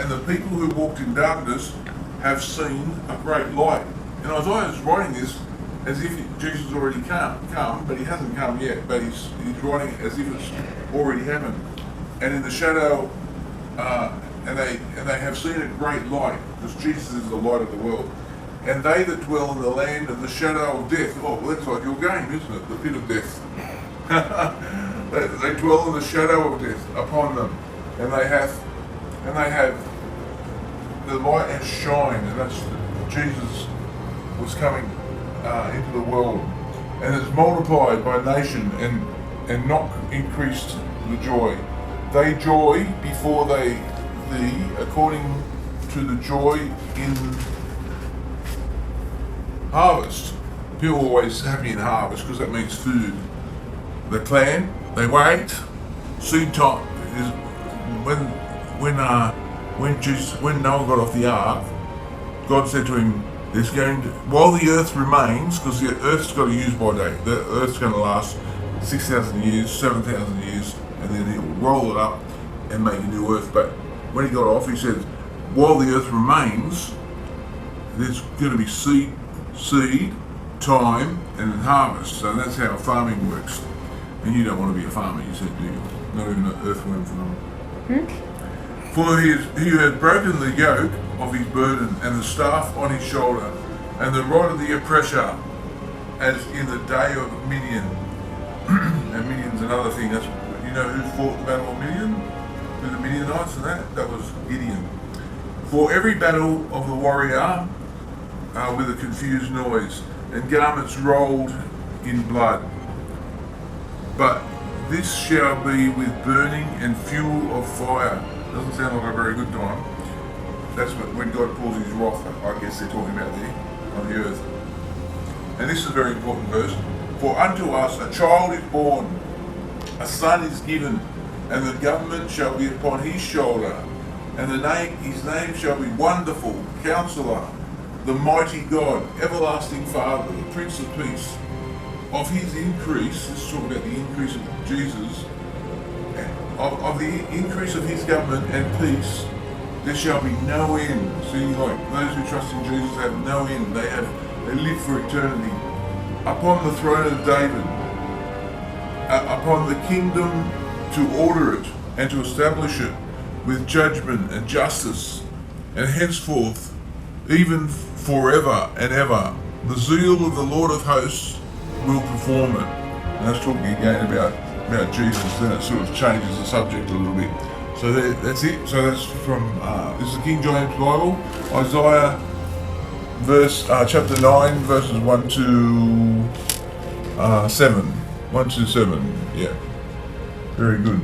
and the people who walked in darkness have seen a great light. And Isaiah is writing this as if Jesus has already come, but he hasn't come yet, but he's writing it as if it's already happened. And in the shadow, and they have seen a great light, because Jesus is the light of the world. And they that dwell in the land of the shadow of death, oh, well, that's like your game, isn't it? The pit of death. They dwell in the shadow of death upon them, and they have the light has shined, and that's Jesus was coming into the world, and it's multiplied by nation and not increased the joy. They joy before thee, according to the joy in harvest. People are always happy in harvest because that means food. The clan, they wait. Seed time is when Noah got off the ark, God said to him, "There's going to, while the earth remains, because the earth's got a use-by date. The earth's going to last 6,000 years, 7,000 years, and then he'll roll it up and make a new earth." But when he got off, he said, "While the earth remains, there's going to be seed, time, and harvest." So that's how farming works. And you don't want to be a farmer, you said, do you? Not even an earthworm farmer. For he has broken the yoke of his burden and the staff on his shoulder and the rod of the oppressor, as in the day of Midian. And Midian's another thing. That's, you know who fought the battle of Midian? With the Midianites and that? That was Gideon. For every battle of the warrior with a confused noise and garments rolled in blood. But this shall be with burning and fuel of fire. Doesn't sound like a very good time. That's when God pours his wrath, I guess they're talking about there, on the earth. And this is a very important verse. For unto us a child is born, a son is given, and the government shall be upon his shoulder. And his name shall be Wonderful, Counselor, the Mighty God, Everlasting Father, the Prince of Peace. Of his increase, this is talking about the increase of Jesus, of the increase of his government and peace, there shall be no end. See, like those who trust in Jesus have no end. They live for eternity. Upon the throne of David, upon the kingdom to order it and to establish it with judgment and justice, and henceforth, even forever and ever, the zeal of the Lord of hosts will perform it. And that's talking again about Jesus. Then it sort of changes the subject a little bit. So that's it. So that's from this is the King James Bible, Isaiah chapter 9, verses 1 to 7. 1 to 7. Yeah, very good.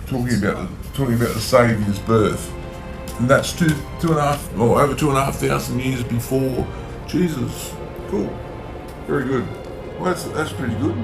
Talking about the Saviour's birth. And that's over 2,500 years before Jesus. Cool. Very good. Well, that's pretty good.